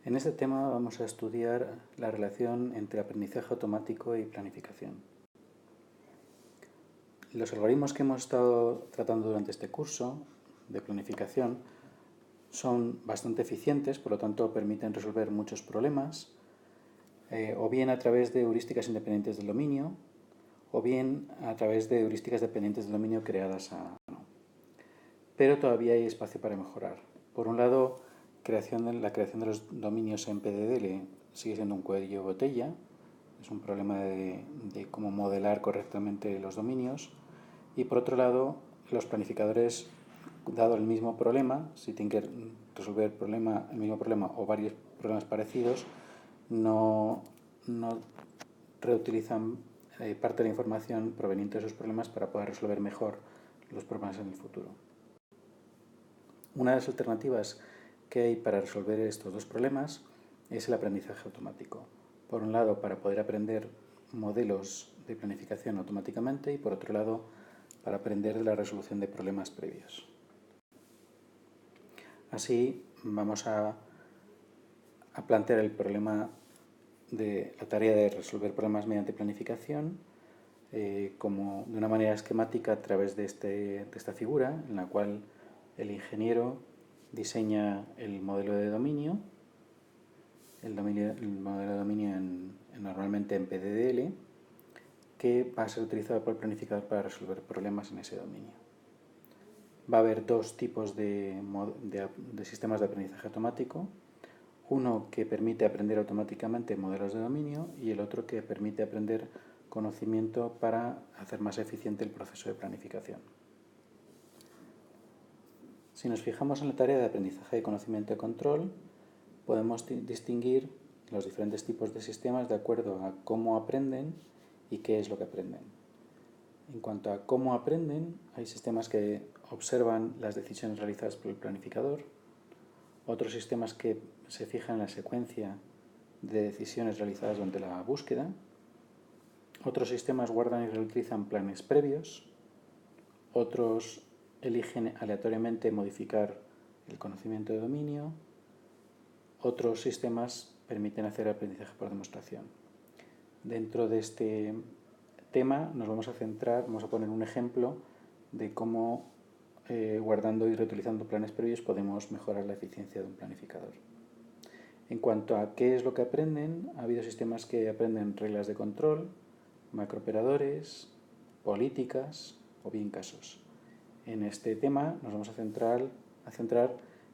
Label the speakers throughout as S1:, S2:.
S1: En este tema vamos a estudiar la relación entre aprendizaje automático y planificación. Los algoritmos que hemos estado tratando durante este curso de planificación son bastante eficientes, por lo tanto permiten resolver muchos problemas, o bien a través de heurísticas independientes del dominio, o bien a través de heurísticas dependientes del dominio creadas a mano. Pero todavía hay espacio para mejorar. Por un lado, la creación de los dominios en PDDL sigue siendo un cuello de botella. Es un problema de cómo modelar correctamente los dominios. Y por otro lado, los planificadores, dado el mismo problema, si tienen que resolver el mismo problema o varios problemas parecidos, no reutilizan parte de la información proveniente de esos problemas para poder resolver mejor los problemas en el futuro. Una de las alternativas que hay para resolver estos dos problemas es el aprendizaje automático. Por un lado, para poder aprender modelos de planificación automáticamente y por otro lado, para aprender de la resolución de problemas previos. Así, vamos a plantear el problema de la tarea de resolver problemas mediante planificación como de una manera esquemática a través de esta figura en la cual el ingeniero diseña el modelo de dominio, el modelo de dominio normalmente en PDDL, que va a ser utilizado por el planificador para resolver problemas en ese dominio. Va a haber dos tipos de sistemas de aprendizaje automático, uno que permite aprender automáticamente modelos de dominio y el otro que permite aprender conocimiento para hacer más eficiente el proceso de planificación. Si nos fijamos en la tarea de aprendizaje de conocimiento y control, podemos distinguir los diferentes tipos de sistemas de acuerdo a cómo aprenden y qué es lo que aprenden. En cuanto a cómo aprenden, hay sistemas que observan las decisiones realizadas por el planificador, otros sistemas que se fijan en la secuencia de decisiones realizadas durante la búsqueda, otros sistemas guardan y reutilizan planes previos, otros eligen aleatoriamente modificar el conocimiento de dominio, otros sistemas permiten hacer aprendizaje por demostración. Dentro de este tema nos vamos a poner un ejemplo de cómo guardando y reutilizando planes previos podemos mejorar la eficiencia de un planificador. En cuanto a qué es lo que aprenden, ha habido sistemas que aprenden reglas de control, macrooperadores, políticas o bien casos. En este tema nos vamos a centrar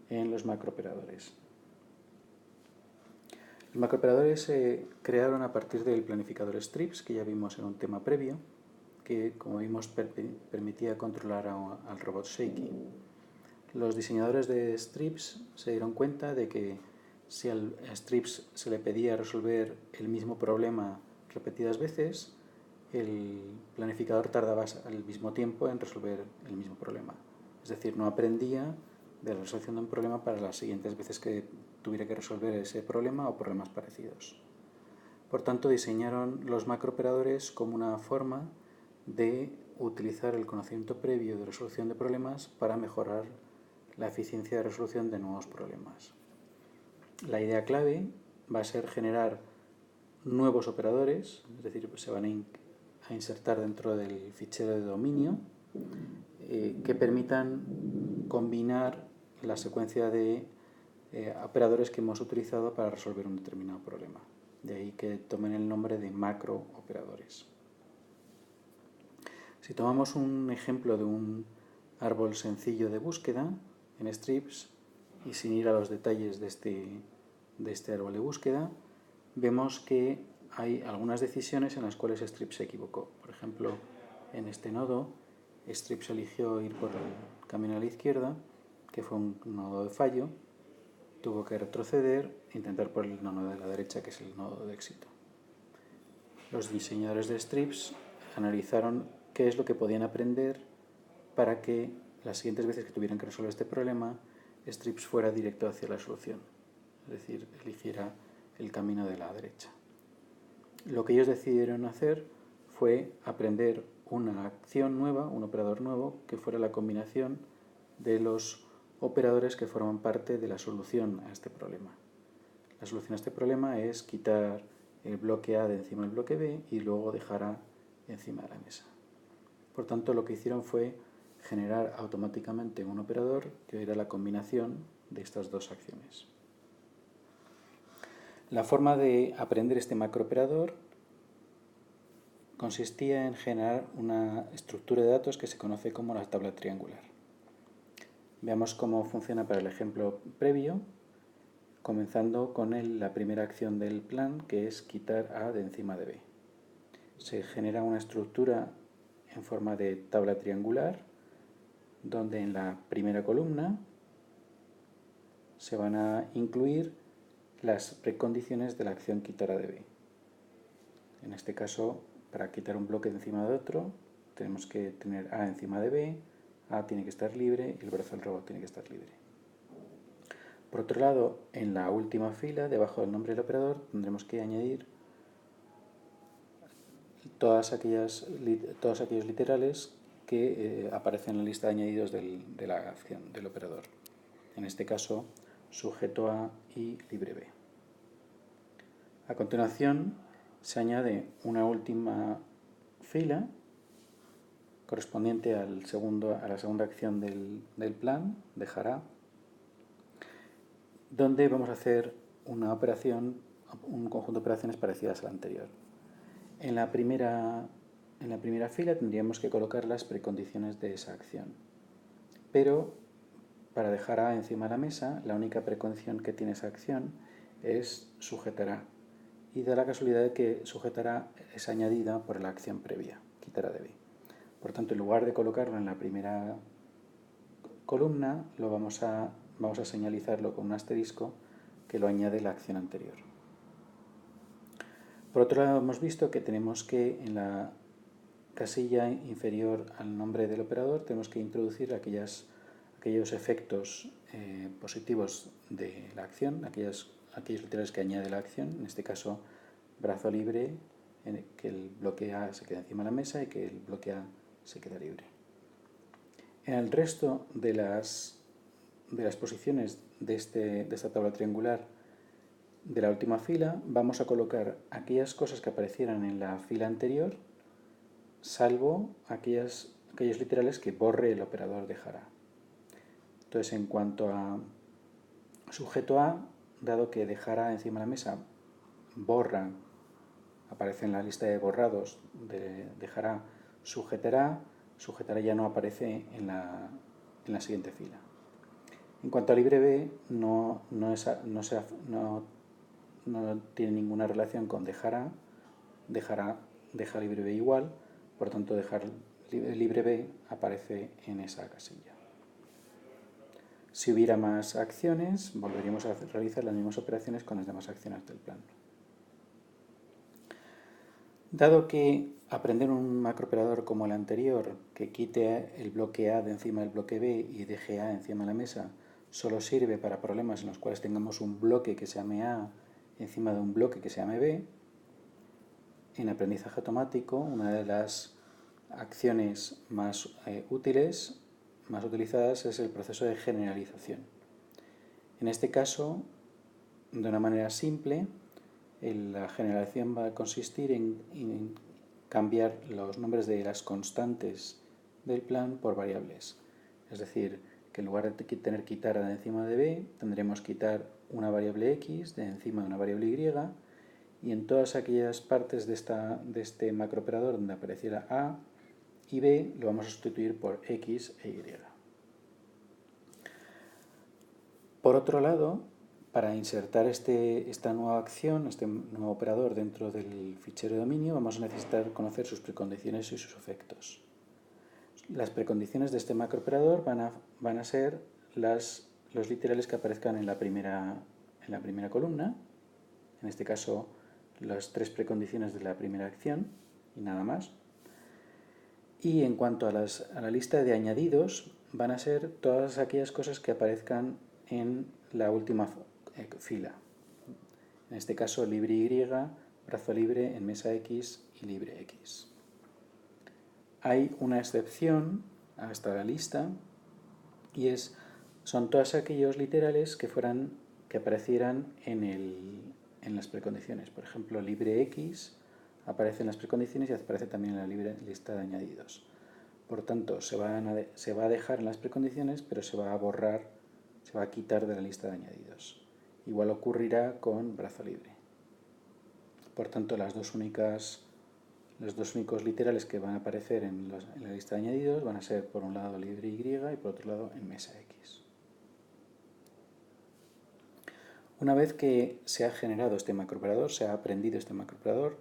S1: en los macrooperadores. Los macrooperadores se crearon a partir del planificador Strips, que ya vimos en un tema previo, que, como vimos, permitía controlar al robot Shaky. Los diseñadores de Strips se dieron cuenta de que si a Strips se le pedía resolver el mismo problema repetidas veces, el planificador tardaba al mismo tiempo en resolver el mismo problema. Es decir, no aprendía de la resolución de un problema para las siguientes veces que tuviera que resolver ese problema o problemas parecidos. Por tanto, diseñaron los macrooperadores como una forma de utilizar el conocimiento previo de resolución de problemas para mejorar la eficiencia de resolución de nuevos problemas. La idea clave va a ser generar nuevos operadores, es decir, se van a insertar dentro del fichero de dominio que permitan combinar la secuencia de operadores que hemos utilizado para resolver un determinado problema. De ahí que tomen el nombre de macrooperadores. Si tomamos un ejemplo de un árbol sencillo de búsqueda en Strips y sin ir a los detalles de este árbol de búsqueda, vemos que hay algunas decisiones en las cuales Strips se equivocó. Por ejemplo, en este nodo, Strips eligió ir por el camino a la izquierda, que fue un nodo de fallo, tuvo que retroceder e intentar por el nodo de la derecha, que es el nodo de éxito. Los diseñadores de Strips analizaron qué es lo que podían aprender para que las siguientes veces que tuvieran que resolver este problema, Strips fuera directo hacia la solución, es decir, eligiera el camino de la derecha. Lo que ellos decidieron hacer fue aprender una acción nueva, un operador nuevo, que fuera la combinación de los operadores que forman parte de la solución a este problema. La solución a este problema es quitar el bloque A de encima del bloque B y luego dejar A encima de la mesa. Por tanto, lo que hicieron fue generar automáticamente un operador que era la combinación de estas dos acciones. La forma de aprender este macrooperador consistía en generar una estructura de datos que se conoce como la tabla triangular. Veamos cómo funciona para el ejemplo previo, comenzando con la primera acción del plan, que es quitar A de encima de B. Se genera una estructura en forma de tabla triangular, donde en la primera columna se van a incluir las precondiciones de la acción quitar A de B. En este caso, para quitar un bloque de encima de otro, tenemos que tener A encima de B, A tiene que estar libre y el brazo del robot tiene que estar libre. Por otro lado, en la última fila, debajo del nombre del operador, tendremos que añadir todos aquellos literales que aparecen en la lista de añadidos de la acción del operador. En este caso, sujeto A y libre B. A continuación, se añade una última fila correspondiente a la segunda acción del plan, dejar A, donde vamos a hacer una operación, un conjunto de operaciones parecidas a la anterior. En la primera fila tendríamos que colocar las precondiciones de esa acción. Pero para dejar A encima de la mesa, la única precondición que tiene esa acción es sujetar A. Y da la casualidad de que sujetar A es añadida por la acción previa, quitar A de B. Por tanto, en lugar de colocarlo en la primera columna, vamos a señalizarlo con un asterisco que lo añade la acción anterior. Por otro lado, hemos visto que tenemos que en la casilla inferior al nombre del operador tenemos que introducir aquellos efectos positivos de la acción, aquellos literales que añade la acción, en este caso brazo libre, que el bloque A se queda encima de la mesa y que el bloque A se queda libre. En el resto de las posiciones de esta tabla triangular de la última fila vamos a colocar aquellas cosas que aparecieran en la fila anterior, salvo aquellos literales que borre el operador dejar A. Entonces, en cuanto a sujeto A, dado que dejar A encima de la mesa borra, aparece en la lista de borrados de dejar A, sujetar A ya no aparece en la siguiente fila. En cuanto a libre B, no tiene ninguna relación con dejar A, deja libre B igual, por tanto dejar libre B aparece en esa casilla. Si hubiera más acciones, volveríamos a realizar las mismas operaciones con las demás acciones del plan. Dado que aprender un macrooperador como el anterior, que quite el bloque A de encima del bloque B y deje A encima de la mesa, solo sirve para problemas en los cuales tengamos un bloque que se llame A encima de un bloque que se llame B, en aprendizaje automático, una de las acciones más útiles, más utilizadas, es el proceso de generalización. En este caso, de una manera simple, la generalización va a consistir en cambiar los nombres de las constantes del plan por variables. Es decir, que en lugar de tener quitar A de encima de B, tendremos quitar una variable x de encima de una variable y, y en todas aquellas partes de este macrooperador donde apareciera A y B, lo vamos a sustituir por x e y. Por otro lado, para insertar esta nueva acción, este nuevo operador dentro del fichero de dominio, vamos a necesitar conocer sus precondiciones y sus efectos. Las precondiciones de este macrooperador van a ser los literales que aparezcan en la primera columna, en este caso las tres precondiciones de la primera acción y nada más. Y en cuanto a la lista de añadidos, van a ser todas aquellas cosas que aparezcan en la última fila. En este caso, libre Y, brazo libre en mesa X y libre X. Hay una excepción a esta lista y son todos aquellos literales que fueran que aparecieran en las precondiciones. Por ejemplo, libre X aparece en las precondiciones y aparece también en la libre lista de añadidos. Por tanto, se va a dejar en las precondiciones, pero se va a borrar, se va a quitar de la lista de añadidos. Igual ocurrirá con brazo libre. Por tanto, los dos únicos literales que van a aparecer en la lista de añadidos van a ser, por un lado, libre Y y por otro lado, en mesa X. Una vez que se ha generado este macrooperador, se ha aprendido este macrooperador,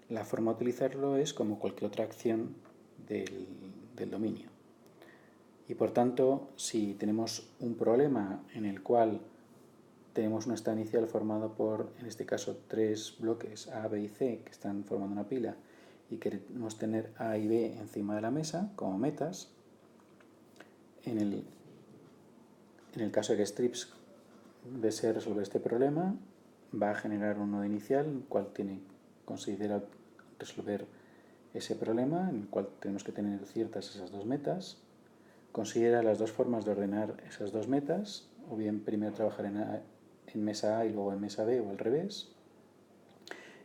S1: la forma de utilizarlo es como cualquier otra acción del dominio. Y por tanto, si tenemos un problema en el cual tenemos un estado inicial formado por, en este caso, 3 bloques A, B y C que están formando una pila y queremos tener A y B encima de la mesa como metas, en el caso de que strips desee resolver este problema, va a generar un nodo inicial en el cual considera resolver ese problema, en el cual tenemos que tener ciertas esas dos metas. Considera las dos formas de ordenar esas dos metas, o bien primero trabajar en mesa A y luego en mesa B o al revés.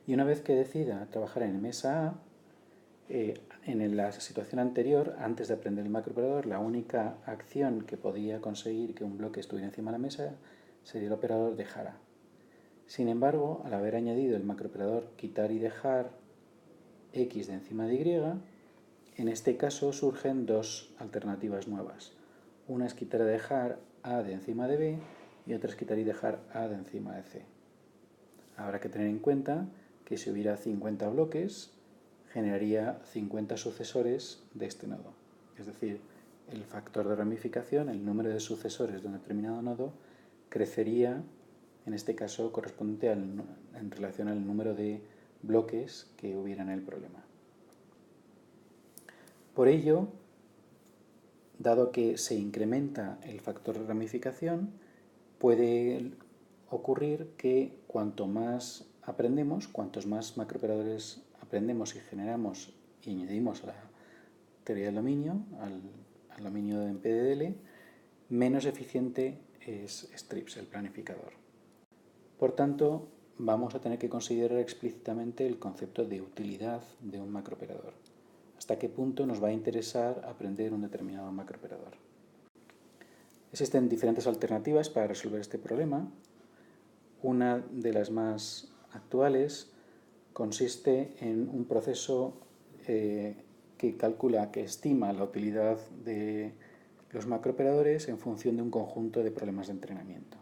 S1: Y una vez que decida trabajar en mesa A, en la situación anterior, antes de aprender el macrooperador, la única acción que podía conseguir que un bloque estuviera encima de la mesa sería el operador dejar A. Sin embargo, al haber añadido el macrooperador quitar y dejar X de encima de Y, en este caso surgen dos alternativas nuevas. Una es quitar y dejar A de encima de B y otra es quitar y dejar A de encima de C. Habrá que tener en cuenta que si hubiera 50 bloques, generaría 50 sucesores de este nodo. Es decir, el factor de ramificación, el número de sucesores de un determinado nodo, crecería, en este caso, correspondiente en relación al número de bloques que hubiera en el problema. Por ello, dado que se incrementa el factor de ramificación, puede ocurrir que cuanto más aprendemos, cuantos más macrooperadores aprendemos y generamos y añadimos a la teoría del dominio, al dominio en PDDL, menos eficiente es strips, el planificador. Por tanto, vamos a tener que considerar explícitamente el concepto de utilidad de un macrooperador. ¿Hasta qué punto nos va a interesar aprender un determinado macrooperador? Existen diferentes alternativas para resolver este problema. Una de las más actuales consiste en un proceso que calcula, que estima la utilidad de los macrooperadores en función de un conjunto de problemas de entrenamiento.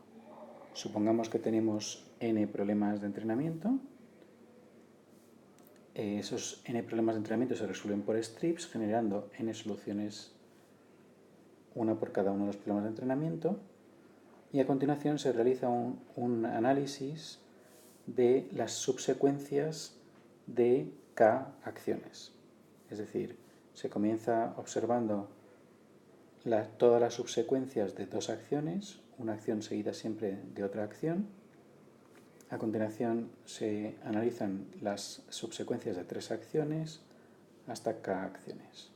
S1: Supongamos que tenemos n problemas de entrenamiento. Esos n problemas de entrenamiento se resuelven por strips, generando n soluciones, una por cada uno de los problemas de entrenamiento. Y a continuación se realiza un análisis de las subsecuencias de K acciones. Es decir, se comienza observando todas las subsecuencias de dos acciones, una acción seguida siempre de otra acción. A continuación se analizan las subsecuencias de 3 acciones hasta K acciones.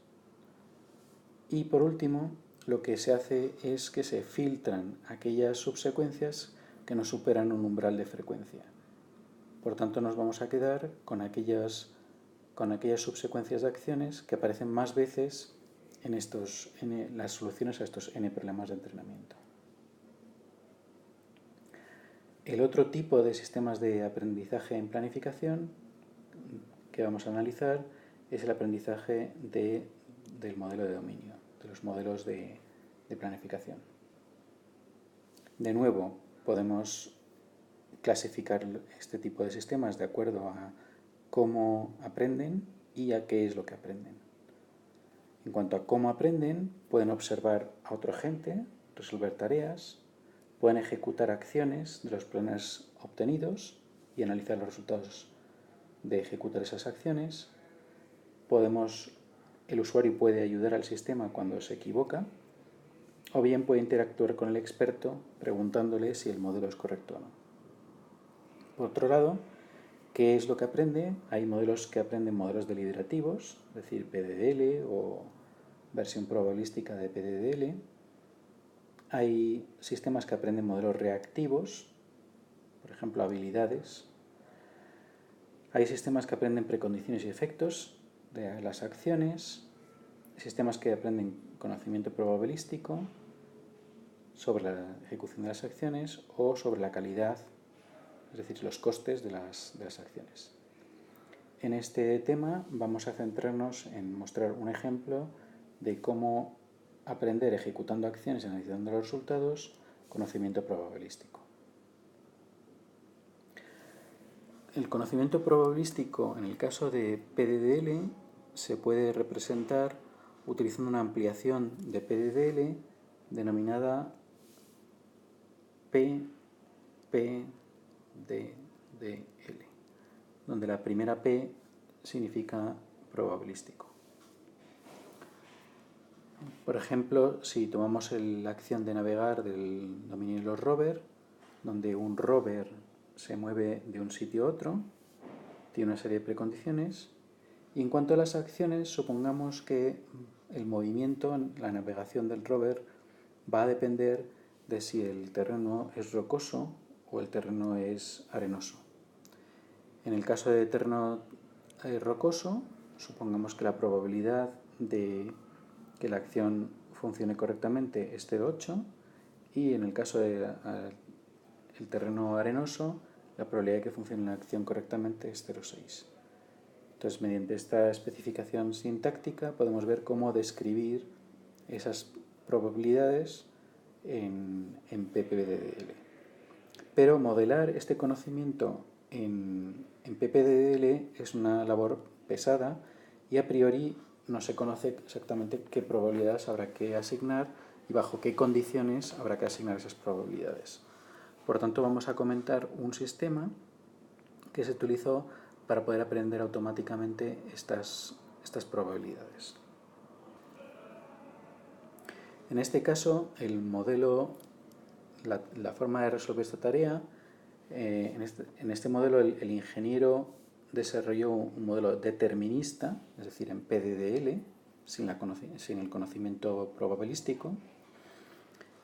S1: Y por último, lo que se hace es que se filtran aquellas subsecuencias que no superan un umbral de frecuencia. Por tanto, nos vamos a quedar con aquellas subsecuencias de acciones que aparecen más veces en las soluciones a estos n problemas de entrenamiento. El otro tipo de sistemas de aprendizaje en planificación que vamos a analizar es el aprendizaje del modelo de dominio, de los modelos de planificación. De nuevo, podemos clasificar este tipo de sistemas de acuerdo a cómo aprenden y a qué es lo que aprenden. En cuanto a cómo aprenden, pueden observar a otro agente, resolver tareas, pueden ejecutar acciones de los planes obtenidos y analizar los resultados de ejecutar esas acciones. El usuario puede ayudar al sistema cuando se equivoca, o bien puede interactuar con el experto preguntándole si el modelo es correcto o no. Por otro lado, ¿qué es lo que aprende? Hay modelos que aprenden modelos deliberativos, es decir, PDDL o versión probabilística de PDDL. Hay sistemas que aprenden modelos reactivos, ejemplo, habilidades. Hay sistemas que aprenden precondiciones y efectos de las acciones, sistemas que aprenden conocimiento probabilístico sobre la ejecución de las acciones o sobre la calidad, es decir, los costes de las acciones. En este tema vamos a centrarnos en mostrar un ejemplo de cómo aprender ejecutando acciones y analizando los resultados, conocimiento probabilístico. El conocimiento probabilístico en el caso de PDDL se puede representar utilizando una ampliación de PDDL denominada PPDDL, donde la primera P significa probabilístico. Por ejemplo, si tomamos la acción de navegar del dominio de los rovers, donde un rover se mueve de un sitio a otro, tiene una serie de precondiciones, y en cuanto a las acciones, supongamos que el movimiento, la navegación del rover, va a depender de si el terreno es rocoso o el terreno es arenoso. En el caso de terreno rocoso, supongamos que la probabilidad de que la acción funcione correctamente es 0,8 y en el caso del terreno arenoso, la probabilidad de que funcione la acción correctamente es 0,6. Entonces, mediante esta especificación sintáctica podemos ver cómo describir esas probabilidades en PPDDL. Pero modelar este conocimiento en PPDDL es una labor pesada y a priori no se conoce exactamente qué probabilidades habrá que asignar y bajo qué condiciones habrá que asignar esas probabilidades. Por tanto, vamos a comentar un sistema que se utilizó para poder aprender automáticamente estas probabilidades. En este caso, el modelo, la forma de resolver esta tarea, en este modelo el ingeniero desarrolló un modelo determinista, es decir, en PDDL, sin el conocimiento probabilístico.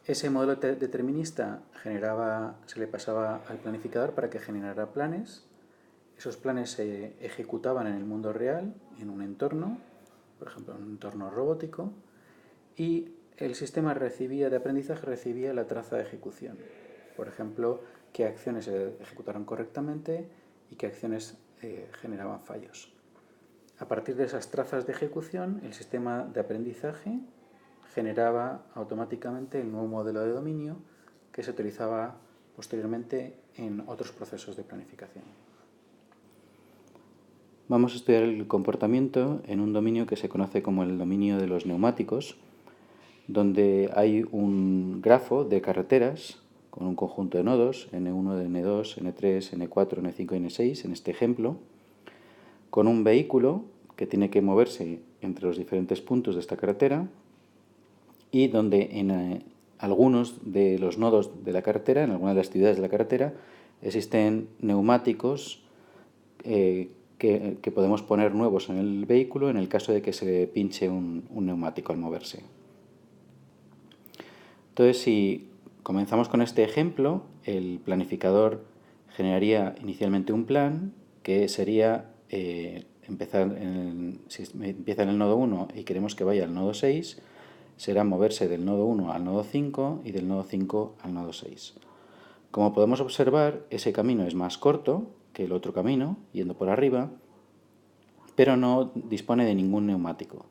S1: Ese modelo determinista se le pasaba al planificador para que generara planes. Esos planes se ejecutaban en el mundo real, en un entorno, por ejemplo, en un entorno robótico, y el sistema de aprendizaje recibía la traza de ejecución. Por ejemplo, qué acciones se ejecutaron correctamente y qué acciones generaban fallos. A partir de esas trazas de ejecución, el sistema de aprendizaje generaba automáticamente el nuevo modelo de dominio que se utilizaba posteriormente en otros procesos de planificación. Vamos a estudiar el comportamiento en un dominio que se conoce como el dominio de los neumáticos, donde hay un grafo de carreteras con un conjunto de nodos, N1, N2, N3, N4, N5 y N6, en este ejemplo, con un vehículo que tiene que moverse entre los diferentes puntos de esta carretera y donde en algunos de los nodos de la carretera, en algunas de las ciudades de la carretera, existen neumáticos que podemos poner nuevos en el vehículo en el caso de que se pinche un neumático al moverse. Entonces, si comenzamos con este ejemplo, el planificador generaría inicialmente un plan que sería si empieza en el nodo 1 y queremos que vaya al nodo 6, será moverse del nodo 1 al nodo 5 y del nodo 5 al nodo 6. Como podemos observar, ese camino es más corto que el otro camino, yendo por arriba, pero no dispone de ningún neumático.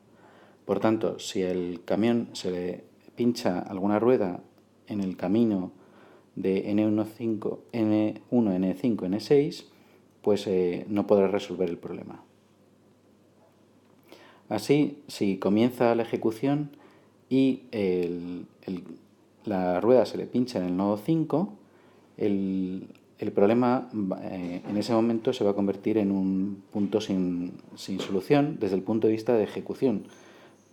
S1: Por tanto, si el camión se le pincha alguna rueda en el camino de N1, N5, N6, pues no podrá resolver el problema. Así, si comienza la ejecución y la rueda se le pincha en el nodo 5, el problema en ese momento se va a convertir en un punto sin solución desde el punto de vista de ejecución.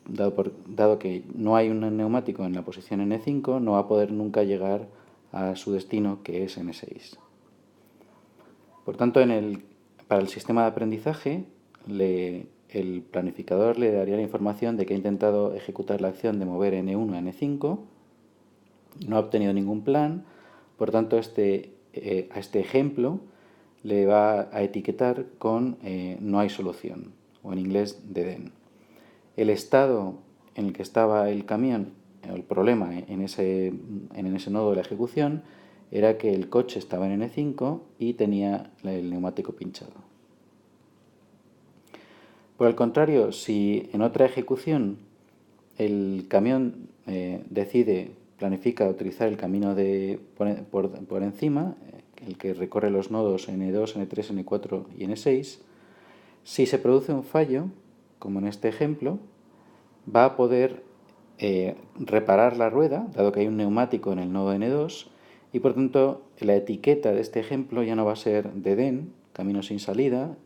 S1: Dado que no hay un neumático en la posición N5, no va a poder nunca llegar a su destino, que es N6. Por tanto, para el sistema de aprendizaje, el planificador le daría la información de que ha intentado ejecutar la acción de mover N1 a N5, no ha obtenido ningún plan, por tanto este a este ejemplo le va a etiquetar con no hay solución, o en inglés dead end. El estado en el que estaba el camión, el problema en ese nodo de la ejecución, era que el coche estaba en N5 y tenía el neumático pinchado. Por el contrario, si en otra ejecución el camión planifica utilizar el camino por encima, el que recorre los nodos N2, N3, N4 y N6, si se produce un fallo, como en este ejemplo, va a poder reparar la rueda, dado que hay un neumático en el nodo N2, y por tanto la etiqueta de este ejemplo ya no va a ser dead end, camino sin salida,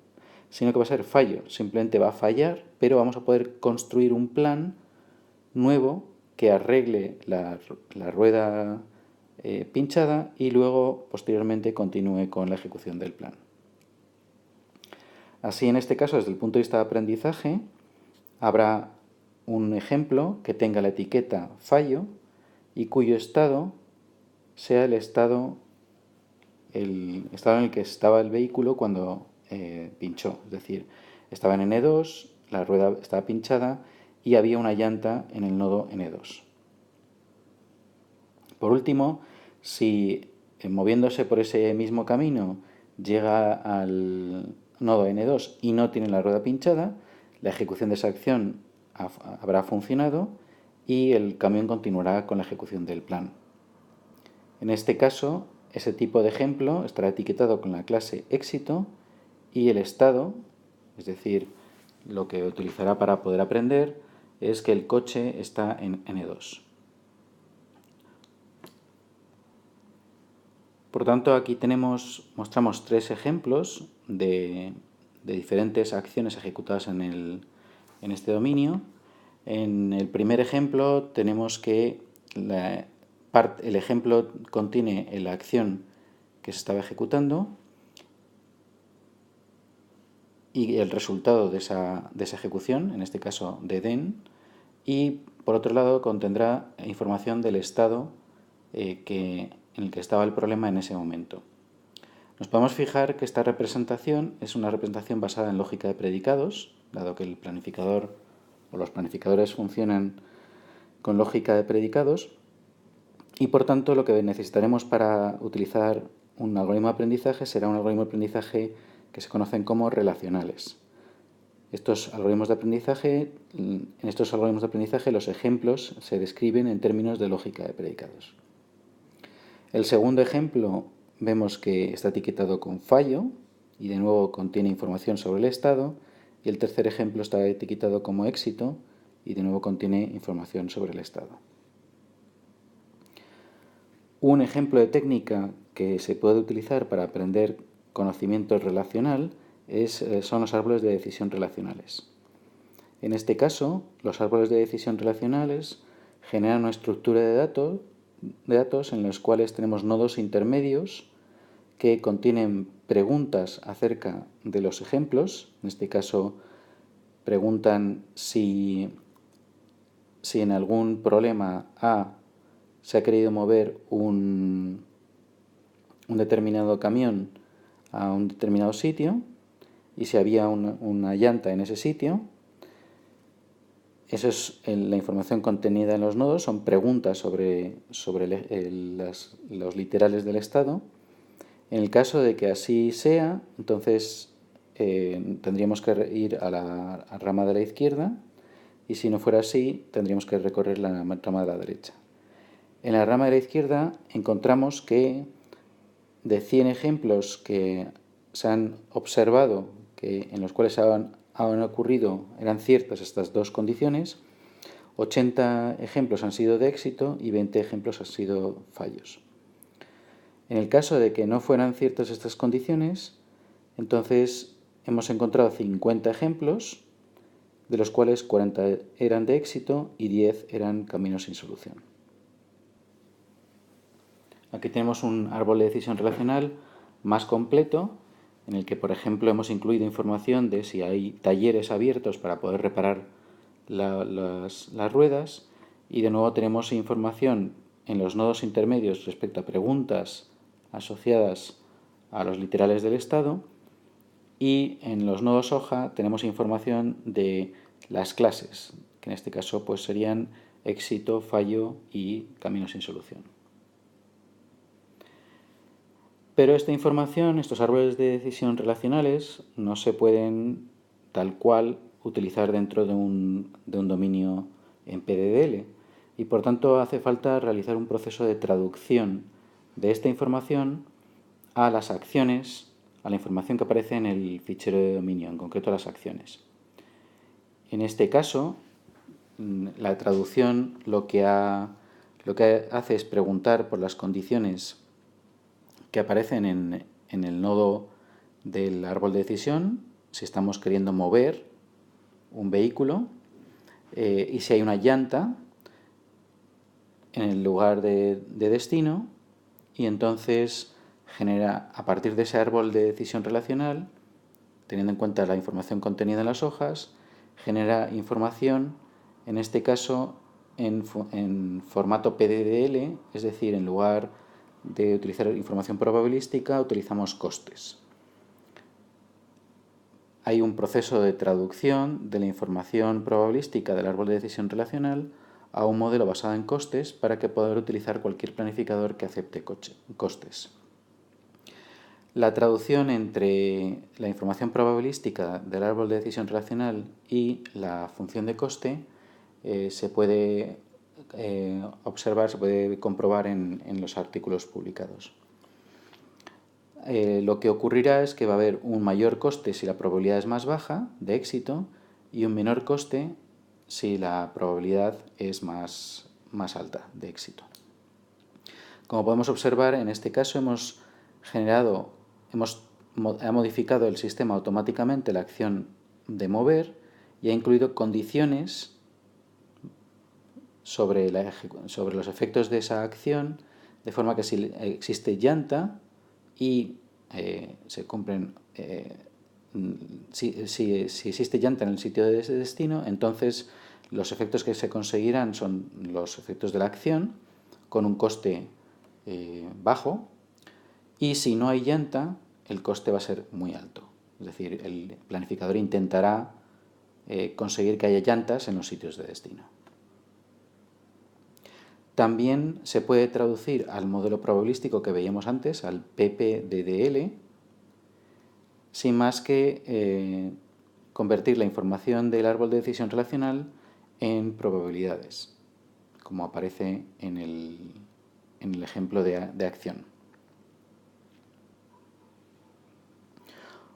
S1: sino que va a ser fallo. Simplemente va a fallar, pero vamos a poder construir un plan nuevo que arregle la rueda pinchada y luego posteriormente continúe con la ejecución del plan. Así, en este caso, desde el punto de vista de aprendizaje, habrá un ejemplo que tenga la etiqueta fallo y cuyo estado sea el estado en el que estaba el vehículo cuando pinchó. Es decir, estaba en N2, la rueda estaba pinchada y había una llanta en el nodo N2. Por último, si moviéndose por ese mismo camino llega al nodo N2 y no tiene la rueda pinchada, la ejecución de esa acción habrá funcionado y el camión continuará con la ejecución del plan. En este caso, ese tipo de ejemplo estará etiquetado con la clase éxito y el estado, es decir, lo que utilizará para poder aprender, es que el coche está en N2. Por tanto, aquí mostramos tres ejemplos de diferentes acciones ejecutadas en este dominio. En el primer ejemplo tenemos que el ejemplo contiene la acción que se estaba ejecutando y el resultado de esa ejecución, en este caso dead end, y por otro lado contendrá información del estado en el que estaba el problema en ese momento. Nos podemos fijar que esta representación es una representación basada en lógica de predicados, dado que el planificador o los planificadores funcionan con lógica de predicados, y por tanto lo que necesitaremos para utilizar un algoritmo de aprendizaje será un algoritmo de aprendizaje que se conocen como relacionales. En estos algoritmos de aprendizaje los ejemplos se describen en términos de lógica de predicados. El segundo ejemplo vemos que está etiquetado con fallo y de nuevo contiene información sobre el estado, y el tercer ejemplo está etiquetado como éxito y de nuevo contiene información sobre el estado. Un ejemplo de técnica que se puede utilizar para aprender conocimiento relacional son los árboles de decisión relacionales. En este caso, los árboles de decisión relacionales generan una estructura de datos en los cuales tenemos nodos intermedios que contienen preguntas acerca de los ejemplos. En este caso, preguntan si en algún problema A se ha querido mover un determinado camión a un determinado sitio y si había una llanta en ese sitio. Esa es la información contenida en los nodos, son preguntas sobre los literales del estado. En el caso de que así sea, entonces tendríamos que ir a la rama de la izquierda, y si no fuera así, tendríamos que recorrer la rama de la derecha. En la rama de la izquierda encontramos que de 100 ejemplos que se han observado, en los cuales han ocurrido, eran ciertas estas dos condiciones, 80 ejemplos han sido de éxito y 20 ejemplos han sido fallos. En el caso de que no fueran ciertas estas condiciones, entonces hemos encontrado 50 ejemplos, de los cuales 40 eran de éxito y 10 eran caminos sin solución. Aquí tenemos un árbol de decisión relacional más completo, en el que, por ejemplo, hemos incluido información de si hay talleres abiertos para poder reparar las ruedas, y de nuevo tenemos información en los nodos intermedios respecto a preguntas asociadas a los literales del estado, y en los nodos hoja tenemos información de las clases, que en este caso pues serían éxito, fallo y camino sin solución. Pero esta información, estos árboles de decisión relacionales, no se pueden tal cual utilizar dentro de un dominio en PDDL, y por tanto hace falta realizar un proceso de traducción de esta información a las acciones, a la información que aparece en el fichero de dominio, en concreto las acciones. En este caso, la traducción lo que hace es preguntar por las condiciones que aparecen en el nodo del árbol de decisión, si estamos queriendo mover un vehículo y si hay una llanta en el lugar de destino, y entonces genera, a partir de ese árbol de decisión relacional, teniendo en cuenta la información contenida en las hojas, genera información, en este caso en formato PDDL, es decir, en lugar de utilizar información probabilística, utilizamos costes. Hay un proceso de traducción de la información probabilística del árbol de decisión relacional a un modelo basado en costes para que poder utilizar cualquier planificador que acepte costes. La traducción entre la información probabilística del árbol de decisión relacional y la función de coste se puede observar, se puede comprobar en los artículos publicados. Lo que ocurrirá es que va a haber un mayor coste si la probabilidad es más baja de éxito y un menor coste si la probabilidad es más alta de éxito. Como podemos observar, en este caso ha modificado el sistema automáticamente la acción de mover y ha incluido condiciones sobre los efectos de esa acción, de forma que si existe llanta y se cumplen, si existe llanta en el sitio de ese destino, entonces los efectos que se conseguirán son los efectos de la acción con un coste bajo, y si no hay llanta, el coste va a ser muy alto. Es decir, el planificador intentará conseguir que haya llantas en los sitios de destino. También se puede traducir al modelo probabilístico que veíamos antes, al PPDDL, sin más que convertir la información del árbol de decisión relacional en probabilidades, como aparece en el ejemplo de acción.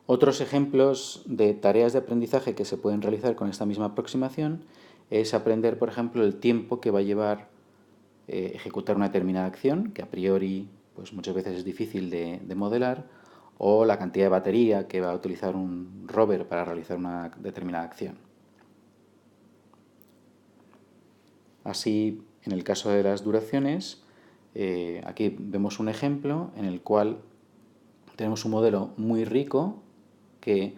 S1: Otros ejemplos de tareas de aprendizaje que se pueden realizar con esta misma aproximación es aprender, por ejemplo, el tiempo que va a llevar ejecutar una determinada acción, que a priori pues muchas veces es difícil de modelar, o la cantidad de batería que va a utilizar un rover para realizar una determinada acción. Así, en el caso de las duraciones, aquí vemos un ejemplo en el cual tenemos un modelo muy rico que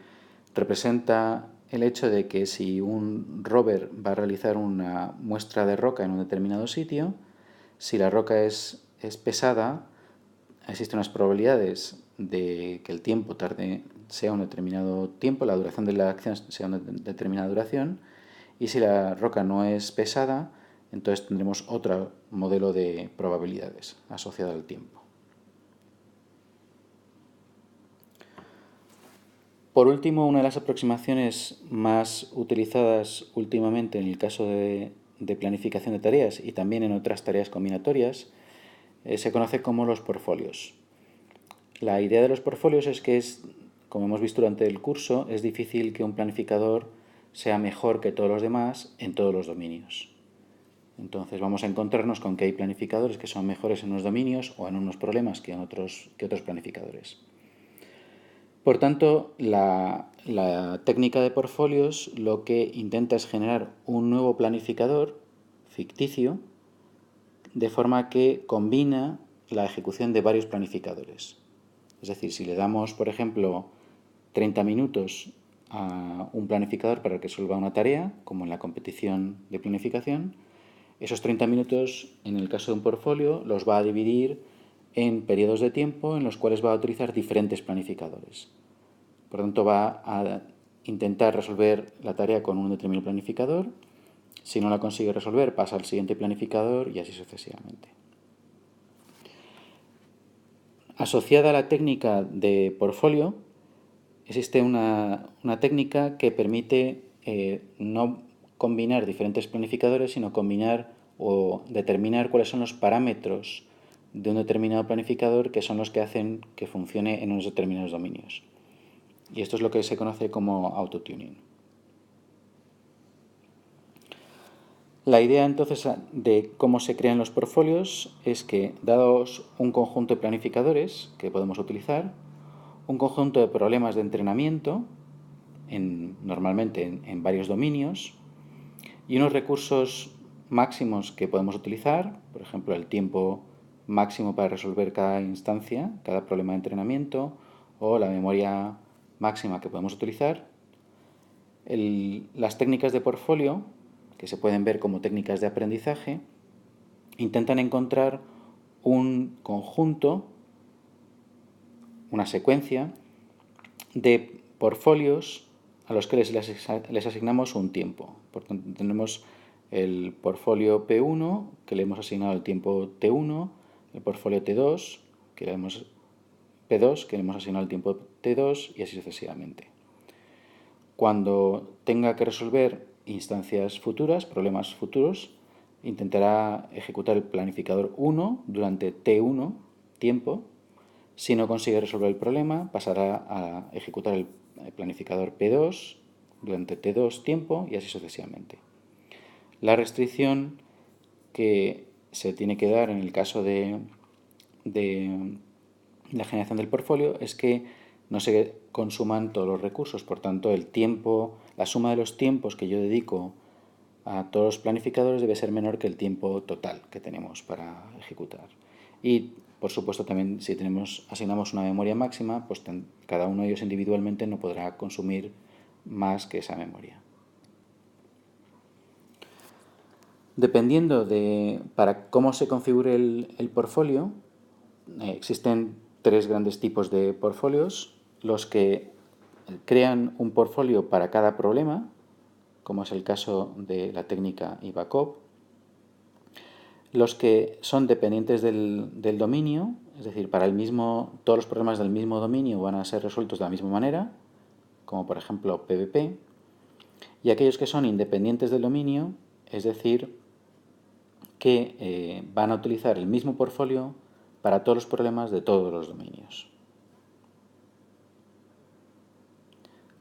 S1: representa el hecho de que si un rover va a realizar una muestra de roca en un determinado sitio, si la roca es pesada, existen unas probabilidades de que el tiempo sea un determinado tiempo, la duración de la acción sea una determinada duración, y si la roca no es pesada, entonces tendremos otro modelo de probabilidades asociado al tiempo. Por último, una de las aproximaciones más utilizadas últimamente en el caso de planificación de tareas y también en otras tareas combinatorias se conoce como los portfolios. La idea de los portfolios es que como hemos visto durante el curso, es difícil que un planificador sea mejor que todos los demás en todos los dominios. Entonces vamos a encontrarnos con que hay planificadores que son mejores en unos dominios o en unos problemas que otros planificadores. Por tanto, la técnica de portfolios lo que intenta es generar un nuevo planificador ficticio de forma que combina la ejecución de varios planificadores. Es decir, si le damos, por ejemplo, 30 minutos a un planificador para que resuelva una tarea, como en la competición de planificación, esos 30 minutos, en el caso de un portfolio, los va a dividir en periodos de tiempo en los cuales va a utilizar diferentes planificadores. Por lo tanto, va a intentar resolver la tarea con un determinado planificador. Si no la consigue resolver, pasa al siguiente planificador y así sucesivamente. Asociada a la técnica de portfolio, existe una técnica que permite no combinar diferentes planificadores, sino combinar o determinar cuáles son los parámetros de un determinado planificador que son los que hacen que funcione en unos determinados dominios. Y esto es lo que se conoce como autotuning. La idea entonces de cómo se crean los portfolios es que, dados un conjunto de planificadores que podemos utilizar, un conjunto de problemas de entrenamiento, normalmente en varios dominios, y unos recursos máximos que podemos utilizar, por ejemplo, el tiempo máximo para resolver cada instancia, cada problema de entrenamiento, o la memoria máxima que podemos utilizar. Las técnicas de portfolio, que se pueden ver como técnicas de aprendizaje, intentan encontrar un conjunto, una secuencia de portfolios a los que les asignamos un tiempo. Por tanto, tenemos el portfolio P1, que le hemos asignado el tiempo T1, el portfolio T2, P2, que le hemos asignado el tiempo T2, y así sucesivamente. Cuando tenga que resolver instancias futuras, problemas futuros, intentará ejecutar el planificador 1 durante T1 tiempo. Si no consigue resolver el problema, pasará a ejecutar el planificador P2 durante T2 tiempo y así sucesivamente. La restricción que se tiene que dar en el caso de la generación del portfolio es que no se consuman todos los recursos. Por tanto, el tiempo, la suma de los tiempos que yo dedico a todos los planificadores debe ser menor que el tiempo total que tenemos para ejecutar. Y, por supuesto, también si asignamos una memoria máxima, pues cada uno de ellos individualmente no podrá consumir más que esa memoria. Dependiendo de para cómo se configure el portfolio, existen tres grandes tipos de portfolios: los que crean un portfolio para cada problema, como es el caso de la técnica IVACOP; los que son dependientes del dominio, es decir, todos los problemas del mismo dominio van a ser resueltos de la misma manera, como por ejemplo PVP; y aquellos que son independientes del dominio, es decir, que van a utilizar el mismo portfolio para todos los problemas de todos los dominios.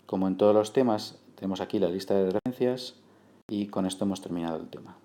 S1: Como en todos los temas, tenemos aquí la lista de referencias y con esto hemos terminado el tema.